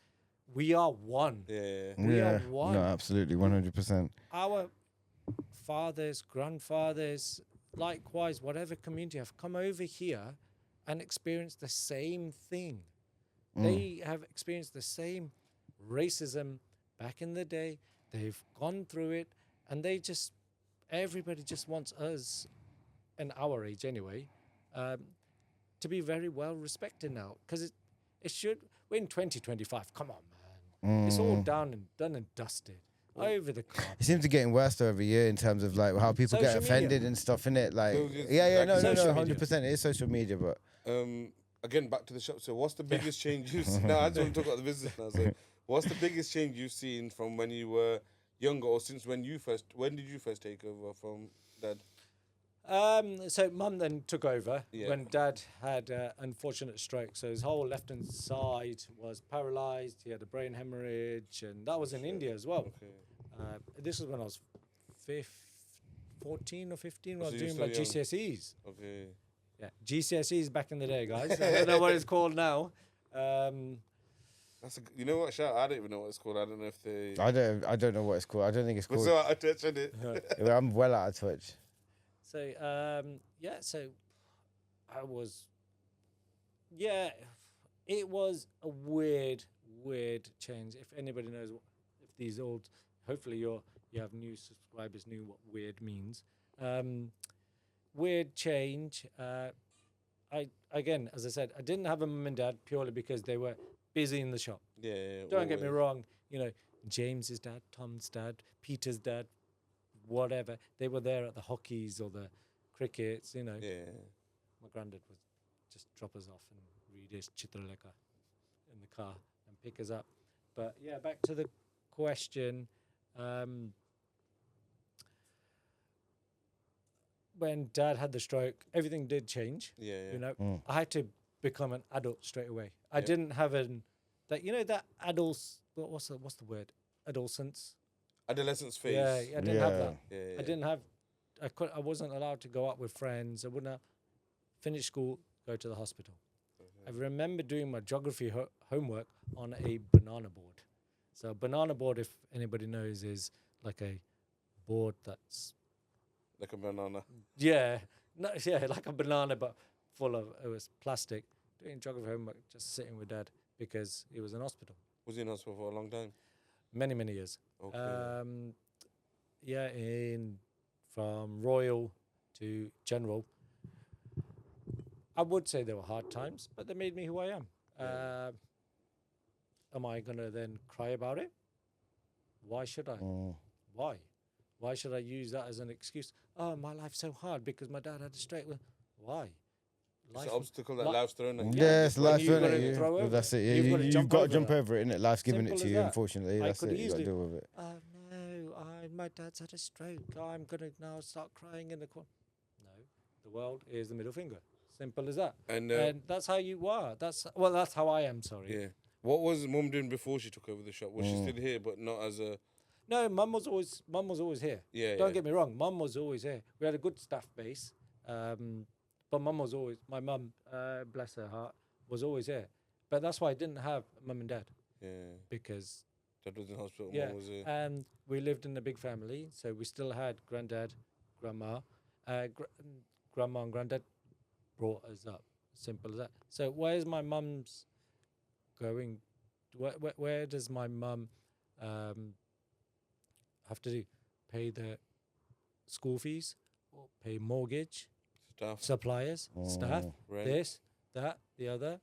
We are one. yeah. We are one. No, absolutely, 100%. Our fathers, grandfathers, likewise, whatever community have come over here and experienced the same thing. They have experienced the same racism back in the day. They've gone through it, and everybody just wants us, and our age anyway, to be very well respected now. Because it should, we're in 2025. Come on, man. It's all done and dusted. Over the carpet. It seems to be getting worse though every year in terms of like how people get Social offended media. and stuff in it. Like, Social media. 100%. It is social media, but Again, back to the shop. So, what's the biggest change you've seen? No, I just want to talk about the business now. So, what's the biggest change you've seen from when you were younger, or since when did you first take over from Dad? So Mum then took over Yeah. when Dad had unfortunate stroke. So his whole left-hand side was paralysed. He had a brain hemorrhage, and that was in India as well. Okay. This was when I was 14 or 15 when I So was you're doing my still young. GCSEs. Okay. Yeah, GCSEs back in the day, guys. I don't know what it's called now. You know what? Shout! I don't even know what it's called. I don't know if they. I don't know what it's called. I don't think it's But called. so I touched on it. I'm well out of touch. So so I was, it was a weird change. If anybody knows if these old, hopefully you have new subscribers knew what weird means. Weird change. Again, as I said, I didn't have a mum and dad purely because they were busy in the shop. Yeah. Don't get me wrong. James's dad, Tom's dad, Peter's dad, whatever. They were there at the hockeys or the crickets. Yeah. My granddad would just drop us off and read his Chitralekha in the car and pick us up. But yeah, back to the question. When Dad had the stroke, everything did change. Yeah. I had to become an adult straight away. I didn't have that adults. What's the word? Adolescence. Adolescence phase. Yeah, I didn't have that. Yeah. I didn't have. I wasn't allowed to go out with friends. I wouldn't have finished school, go to the hospital. I remember doing my geography homework on a banana board. So a banana board, if anybody knows, is like a board that's Like a banana. like a banana, but it was plastic. Doing geography homework, just sitting with Dad because he was in hospital. Was he in hospital for a long time? Many years. Okay. From Royal to General. I would say there were hard times, but they made me who I am. Am I going to then cry about it? Why should I? Why? Why should I use that as an excuse? Oh, my life's so hard because my dad had a stroke. Why? It's an obstacle that life's thrown at you. Yes, life's you've thrown gotta at you. throw over That's it. it. Yeah, You've gotta you've got to over jump that. over it, innit? Life's giving it Simple to as you, that. unfortunately. I That's could it. You got to easily- deal with it. Oh no, my dad's had a stroke. I'm gonna now start crying in the corner. No, the world is the middle finger. Simple as that. And that's how you are. That's how I am. Sorry. yeah. What was Mum doing before she took over the shop? Was she still here, but not as a? No, Mum was always here. Yeah. Don't get me wrong. Mum was always here. We had a good staff base, but my mum, bless her heart, was always here. But that's why I didn't have Mum and Dad Yeah. because Dad was in hospital. yeah, Mum was here. and we lived in a big family, so we still had granddad, grandma, grandma and granddad brought us up. Simple as that. So where's my mum's going? Where does my mum have to do? Pay the school fees, or pay mortgage, Staff. suppliers, staff, Rent. this, that, the other.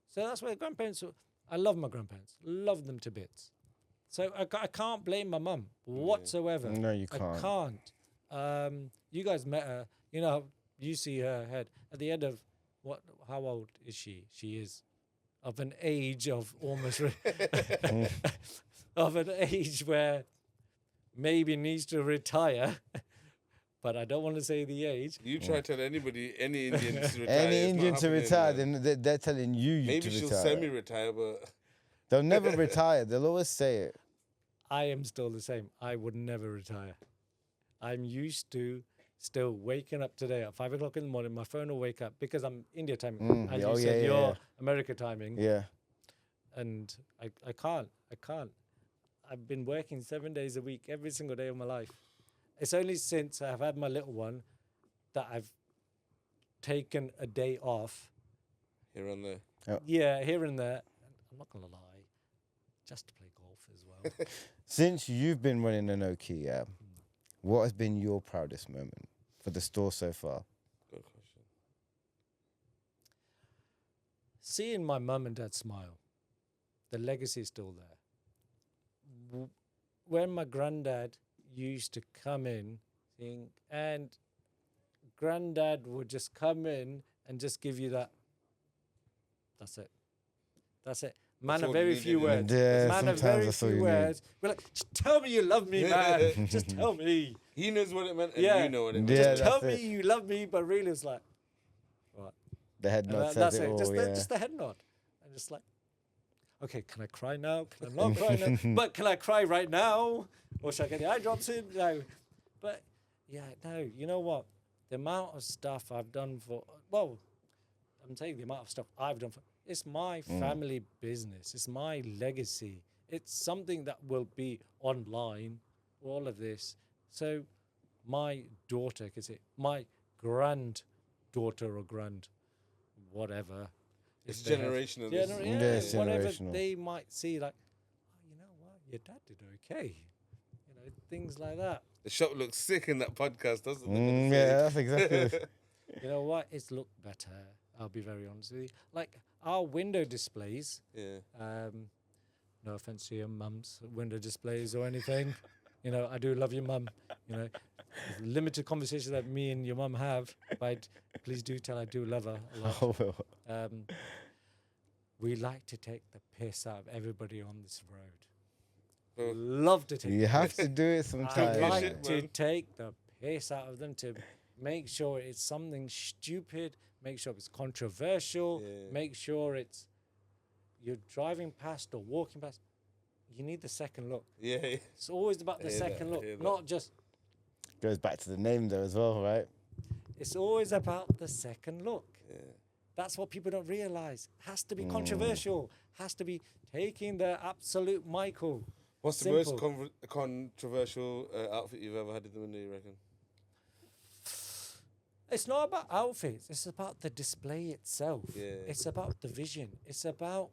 So that's where grandparents. I love my grandparents. Love them to bits. So I can't blame my mum whatsoever. No, you can't. I can't. You guys met her. You see her head at the end of what? How old is she? She is of an age of almost of an age where maybe needs to retire. But I don't want to say the age. You try to tell anybody, any Indian to retire. Any it's not Indian to happening, retire, man. then they're telling you Maybe to she'll retire. semi-retire, but They'll never retire. They'll always say it. I am still the same. I would never retire. I'm used to still waking up today at 5 o'clock in the morning. My phone will wake up because I'm India timing. As you said, you're America timing. Yeah. And I can't. I've been working 7 days a week, every single day of my life. It's only since I've had my little one that I've taken a day off Here and there. Yeah, here and there. I'm not gonna lie, just to play golf as well. Since you've been running Anoki, what has been your proudest moment for the store so far? Good question. Seeing my mum and dad smile, the legacy is still there. When my granddad used to come in, and granddad would just come in and just give you that. That's it. That's it. Man That's of all very you few need, words. Yeah, Man of sometimes very that's all few you need. words. We're like, just tell me you love me, man. Just tell me. He knows what it meant, and Yeah. you know what it meant. Yeah, Just tell that's me it. you love me, but really it's like, what? The head And nod says that's it it. all, Just, yeah. just the head nod. And just like, okay, can I cry now? Can I not cry now? But can I cry right now? Or should I get the eye drops in? No. But yeah, no, you know what? The amount of stuff I've done for, well, I'm saying the amount of stuff I've done for, it's my family business. It's my legacy. It's something that will be online, all of this. So my daughter can say, my granddaughter or grand, whatever. It's if they have- generational. Yeah, this. Yeah, it's whatever generational. they might see, like, oh, you know what, your dad did okay. You know, things like that. The shop looks sick in that podcast, doesn't it? Yeah, that's exactly it. You know what? It's looked better. I'll be very honest with you. Like our window displays. Yeah. No offense to your mum's window displays or anything. You know, I do love your mum. You know, limited conversation that me and your mum have, but please do tell I do love her a lot. Oh, well. We like to take the piss out of everybody on this road. Oh. Love to take. You the have piss. to do it I sometimes. like shit, to man. take the piss out of them to make sure it's something stupid, make sure it's controversial, Yeah. make sure it's you're driving past or walking past. You need the second look. Yeah. It's always about the Hear that, second look, hear that. not just. Goes back to the name though as well, right? It's always about the second look. Yeah. That's what people don't realize. Has to be controversial. Has to be taking the absolute Michael. What's the most Simple. controversial outfit you've ever had in the window, you reckon? It's not about outfits. It's about the display itself. Yeah. It's about the vision. It's about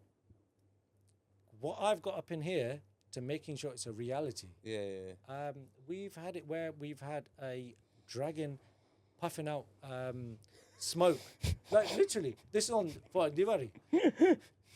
what I've got up in here to making sure it's a reality. Yeah, yeah. We've had it where we've had a dragon puffing out smoke. Like literally, this is on for Diwali.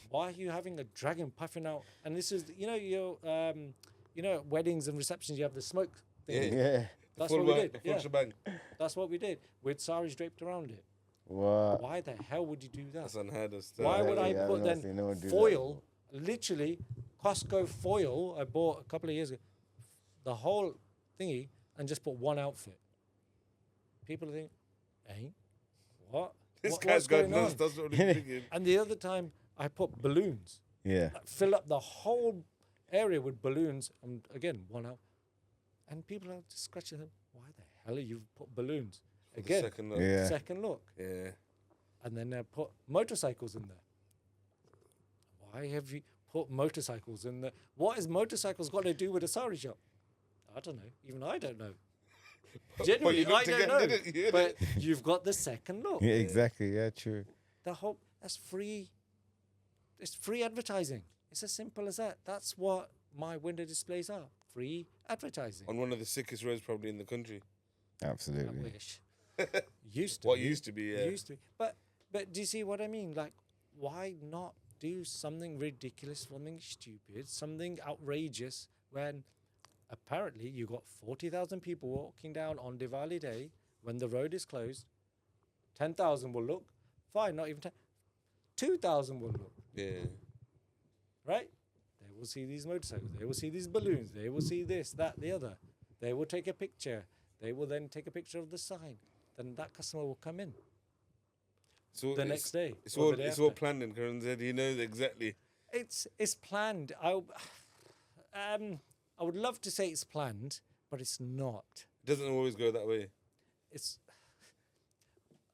Why are you having a dragon puffing out? And this is, you know, your at weddings and receptions, you have the smoke thing. Yeah. Yeah. That's Full what we bang- did. full Yeah. shebang. That's what we did with saris draped around it. What? Why the hell would you do that? That's unheard of stuff. Why would I Yeah, put I've not seen no one then do that foil, literally Costco foil I bought a couple of years ago, the whole thingy, and just put one outfit? People think, hey, what? This What- guy's what's got going nuts. on? That's what he's thinking. And the other time I put balloons, Yeah. fill up the whole area with balloons, and again, one out. And people are just scratching them. Why the hell are you put balloons? The Again, second look. Yeah. second look. Yeah. And then they put motorcycles in there. Why have you put motorcycles in there? What has motorcycles got to do with a sari shop? I don't know. Even I don't know. Genuinely, you I looked don't again, know. didn't you? But you've got the second look. Yeah, exactly. Yeah, true. The whole that's free. It's free advertising. It's as simple as that. That's what my window displays are. Free advertising. On one of the sickest roads probably in the country. I Absolutely. wish. Used to. What be. used to be, yeah. Used to be. But do you see what I mean? Like, why not do something ridiculous, something stupid, something outrageous when apparently you got 40,000 people walking down on Diwali Day when the road is closed. 10,000 will look fine, not even 10. 2,000 will look, Yeah. right? They will see these motorcycles. They will see these balloons. They will see this, that, the other. They will take a picture. They will then take a picture of the sign. Then that customer will come in So the next day. It's or all the day it's all after. planned in Karan said. He knows exactly. It's planned. I would love to say it's planned, but it's not. It doesn't always go that way.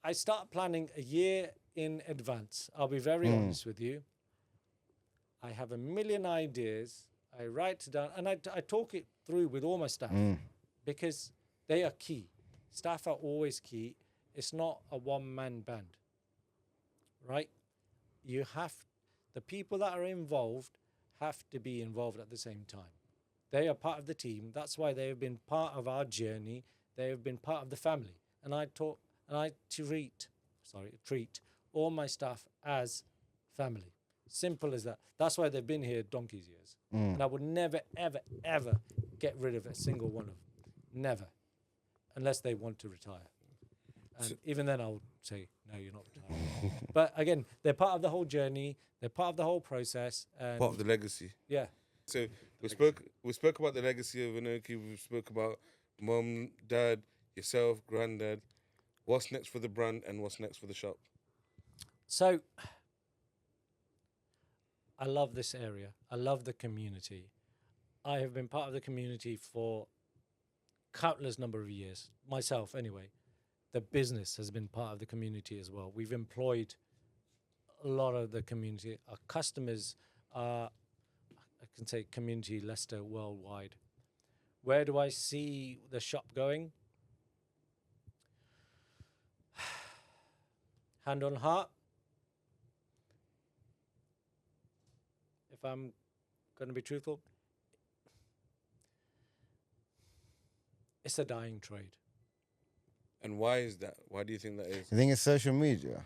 I start planning a year in advance. I'll be very honest with you. I have a million ideas. I write it down and I talk it through with all my staff because they are key. Staff are always key. It's not a one-man band, right? the people that are involved have to be involved at the same time. They are part of the team. That's why they have been part of our journey. They have been part of the family. And I treat all my staff as family. Simple as that. That's why they've been here donkey's years. And I would never, ever, ever get rid of a single one of them. Never. Unless they want to retire. And even then I would say, no, you're not retiring. But again, they're part of the whole journey. They're part of the whole process. And Part of the legacy. yeah. So we spoke about the legacy of Anoki. We spoke about mum, dad, yourself, granddad. What's next for the brand and what's next for the shop? So I love this area. I love the community. I have been part of the community for countless number of years. Myself, anyway. The business has been part of the community as well. We've employed a lot of the community. Our customers are, I can say, community Leicester worldwide. Where do I see the shop going? Hand on heart. If I'm going to be truthful, it's a dying trade. And why is that? Why do you think that is? You think it's social media?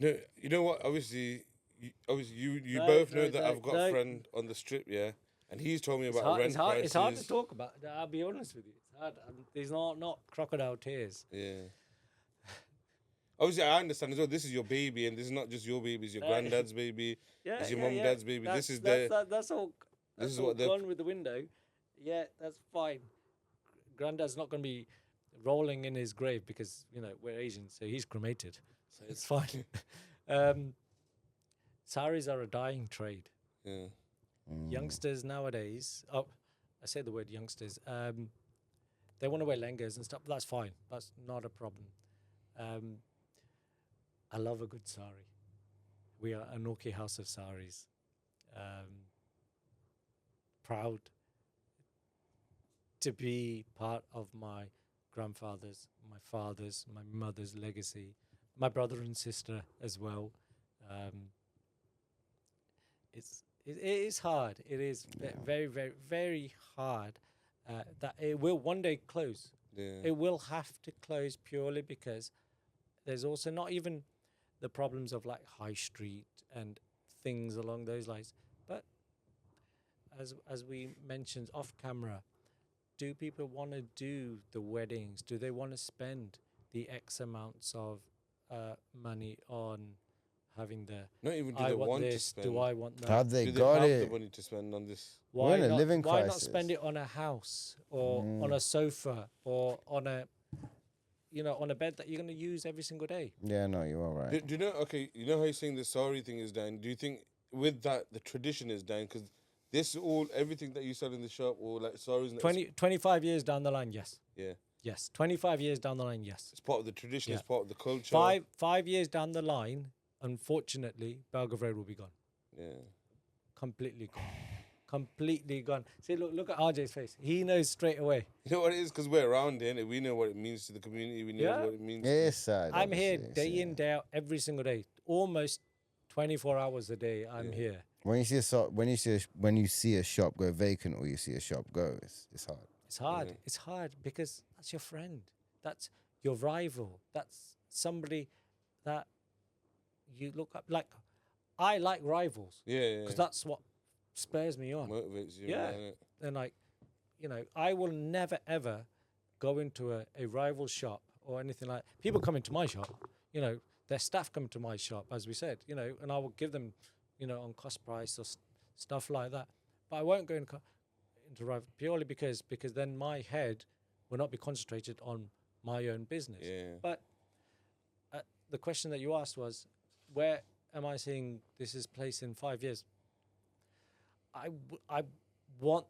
No, you know what? Obviously, you No, both know no, that no, I've got no. a friend on the strip, yeah, and he's told me It's about hard, rent it's, hard, prices. it's hard to talk about. I'll be honest with you. It's hard. There's not crocodile tears. Yeah. Obviously, I understand as well. This is your baby, and this is not just your baby. It's your granddad's baby. Yeah, It's your yeah, mum, yeah. dad's baby. That's, This is that's all. That's is all what they're- gone with the window. Yeah, that's fine. Granddad's not going to be rolling in his grave because we're Asian, so he's cremated, so it's fine. Saris are a dying trade. Yeah. Youngsters nowadays. Oh, I say the word youngsters. They want to wear lengas and stuff. That's fine. That's not a problem. I love a good sari. We are Anoki House of Saris. Proud to be part of my grandfather's, my father's, my mother's legacy, my brother and sister as well. It is hard. It is very, very, very hard. That it will one day close. Yeah. It will have to close purely because there's also not even the problems of like high street and things along those lines. But as we mentioned off camera, do people want to do the weddings? Do they want to spend the X amounts of money on having the Not even do I they want want to this, spend. do I want that? Have they do they got have it? the money to spend on this? We're in a living why not crisis. spend it on a house or on a sofa or on a on a bed that you're going to use every single day? Yeah, no, you're all right. Do you know? Okay, you know how you're saying the sorry thing is dying. Do you think with that the tradition is dying? Because everything that you sell in the shop or like sorries. 25 years down the line, yes. Yeah. Yes. 25 years down the line, yes. It's part of the tradition. Yeah. It's part of the culture. Five years down the line, unfortunately, Belgrave will be gone. Yeah. Completely gone. Completely gone. See, look at RJ's face. He knows straight away. You know what it is? Because we're around here, and we know what it means to the community. We know Yeah. what it means. Yeah, it's sad. I'm here obviously, day yeah. in, day out, every single day. Almost 24 hours a day, I'm here. When you see a shop go vacant or you see a shop go, it's hard. It's hard. Yeah. It's hard because that's your friend. That's your rival. That's somebody that you look up. Like, I like rivals Yeah. because that's what spurs me on. Motivates you. Yeah. innit? And like, I will never ever go into a rival shop or anything like. People come into my shop, their staff come to my shop, as we said, and I will give them, on cost price or stuff like that. But I won't go into rival purely because then my head will not be concentrated on my own business. Yeah. But the question that you asked was, where am I seeing this is placed in 5 years? I want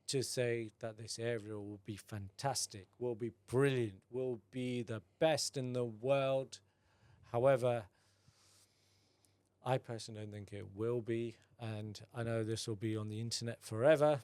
to say that this area will be fantastic, will be brilliant, will be the best in the world. However, I personally don't think it will be, and I know this will be on the internet forever.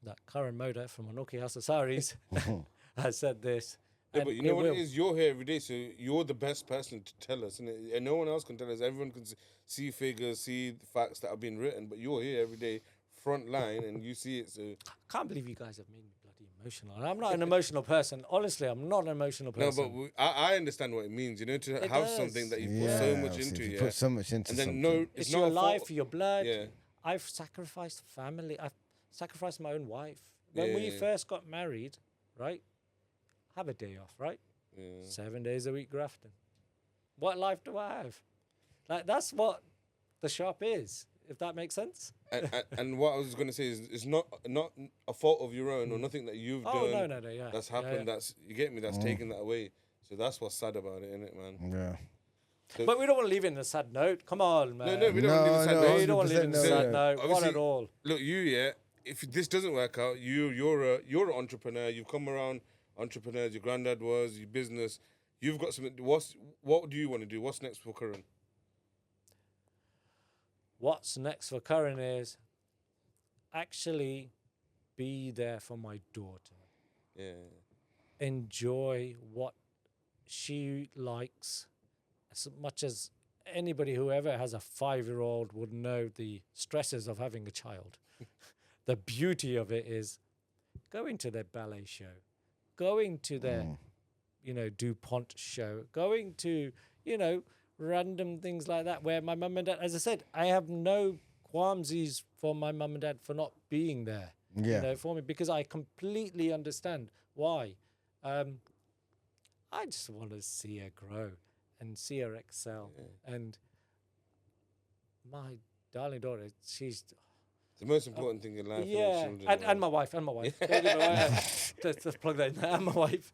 That Karan Modha from Anoki Saree Shop has said this, Yeah, And but you know what will. it is? You're here every day, so you're the best person to tell us, innit? And no one else can tell us. Everyone can see figures, see the facts that are being written, but you're here every day, front line, and you see it. So Can't believe you guys have made me bloody emotional. I'm not an emotional person. Honestly, I'm not an emotional no, person. but I understand what it means. You know, to It have does. something that you put Yeah, so much obviously, into, if you yeah, put so much into and then something. no, It's not your a fault- life, your blood. Yeah. I've sacrificed family. I've sacrificed my own wife. When we Yeah. first got married, right? Have a day off, right? Yeah. 7 days a week grafting. What life do I have? Like, that's what the shop is, if that makes sense. And what I was going to say is, it's not a fault of your own or nothing that you've Oh, done. no, yeah. That's Yeah, happened. yeah. That's you get me. That's taken that away. So that's what's sad about it, innit, man? Yeah. But we don't want to leave it in a sad note. Come on, man. No, we don't want to leave it sad. No, We don't want to leave it in a 100% sad no. note. What Obviously, at all. Look, if this doesn't work out, you're an entrepreneur. You've come around entrepreneurs. Your granddad was your business. You've got something. What do you want to do? What's next for Karan? What's next for Karan is actually be there for my daughter. Yeah. Enjoy what she likes as much as anybody who ever has a 5-year-old would know the stresses of having a child. The beauty of it is going to their ballet show, going to their, DuPont show, going to, random things like that where my mum and dad, as I said, I have no qualmsies for my mum and dad for not being there, Yeah. for me, because I completely understand why. I just want to see her grow and see her excel. And my darling daughter, she's The most important thing in life. is yeah, children, and man. my wife, Don't get me wrong, just plug that in. And my wife,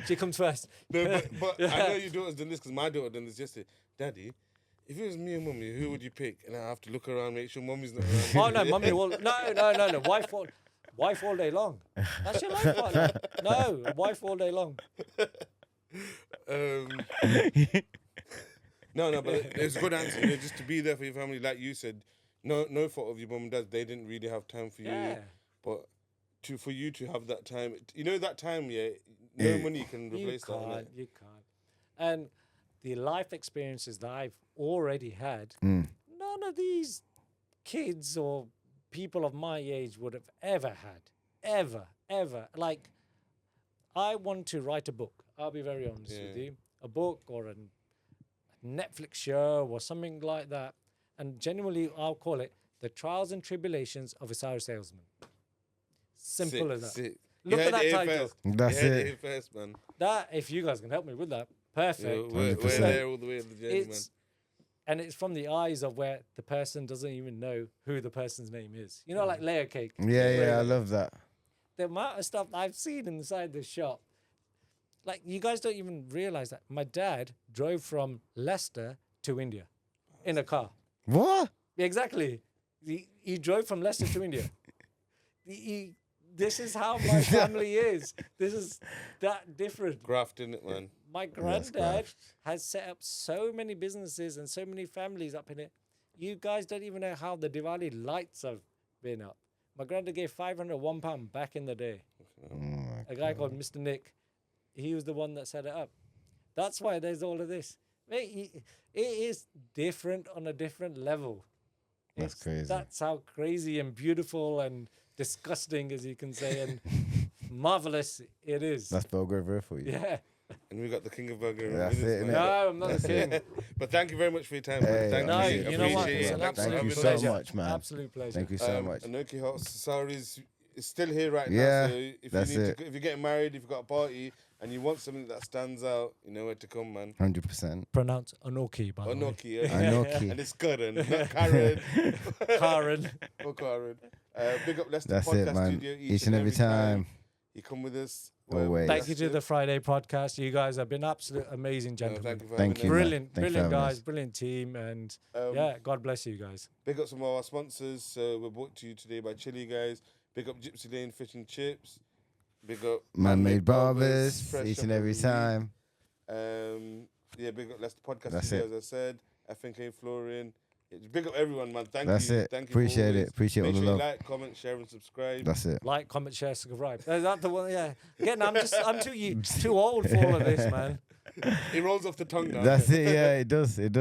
she comes first. No, but I know your daughter's done this because my daughter done this yesterday. Daddy, if it was me and mummy, who would you pick? And I have to look around, make sure mummy's not around. Oh no, mummy will no. Wife all day long. That's your life partner. No, wife all day long. No, but it's a good answer. Just to be there for your family, like you said. No fault of your mum and dad. They didn't really have time for you, Yeah. but for you to have that time, that time, no money can replace that. innit? You can't. And the life experiences that I've already had, Mm. none of these kids or people of my age would have ever had. Ever. Like, I want to write a book. I'll be very honest with you. A book or a Netflix show or something like that. And genuinely, I'll call it The Trials and Tribulations of a Saree Salesman. Simple as that. Sick. Look You at heard that it here title. first. That's You heard it. here first, man. That, if you guys can help me with that, perfect. We're 100%. there all the way of the journey, man. And it's from the eyes of where the person doesn't even know who the person's name is. Like layer cake. Yeah, I love that. The amount of stuff I've seen inside the shop. Like, you guys don't even realize that. My dad drove from Leicester to India in a car. What? Exactly. He drove from Leicester to India. This is how my family is. This is that different. Graft, innit, man? My granddad has set up so many businesses and so many families up in it. You guys don't even know how the Diwali lights have been up. My granddad gave £501 back in the day. A guy called Mr. Nick. He was the one that set it up. That's why there's all of this. Mate, it is different on a different level. That's crazy. That's how crazy and beautiful and disgusting, as you can say, and marvelous it is. That's Belgrave for you. Yeah. And we got the king of burger. That's with us, it, man. No, I'm not the king. But thank you very much for your time, Hey, man. Thank No, you. you know what? Appreciate It's it. an Thanks for absolute Thank you having so us. pleasure. much, man. Absolute pleasure. Thank you so much. Anoki Sarees is still here right Yeah, now. So if that's you need it. if you're getting married, if you've got a party, and you want something that stands out, you know where to come, man. 100%. Pronounce Anoki, by the way. Anoki, yeah. Anoki. And it's Karan, not Karen. Karen. or Karen. Big up Leicester That's Podcast it, man. Studio Each and every time. You come with us. Always. Thank you to the Fryday Podcast. You guys have been absolute amazing Thank gentlemen. you for Thank having you, us. man. Brilliant, Thanks for brilliant having guys, us. brilliant team, and Um, God bless you guys. Big up some of our sponsors. So we're brought to you today by Chili Guys. Big up Gypsy Lane Fish and Chips. Big up Man-made barbers Fresh each up and every week. time. Yeah, big up Leicester Podcast That's Studio, it. as I said. FNK Flooring. Big up everyone, man. Thank That's you. it. Thank you. Appreciate for it. always. Appreciate all Make the sure love. you like, comment, share, and subscribe. That's it. Like, comment, share, subscribe. Is that the one? Yeah. Again, I'm too old for all of this, man. It rolls off the tongue now. That's it. Yeah, it does. It does.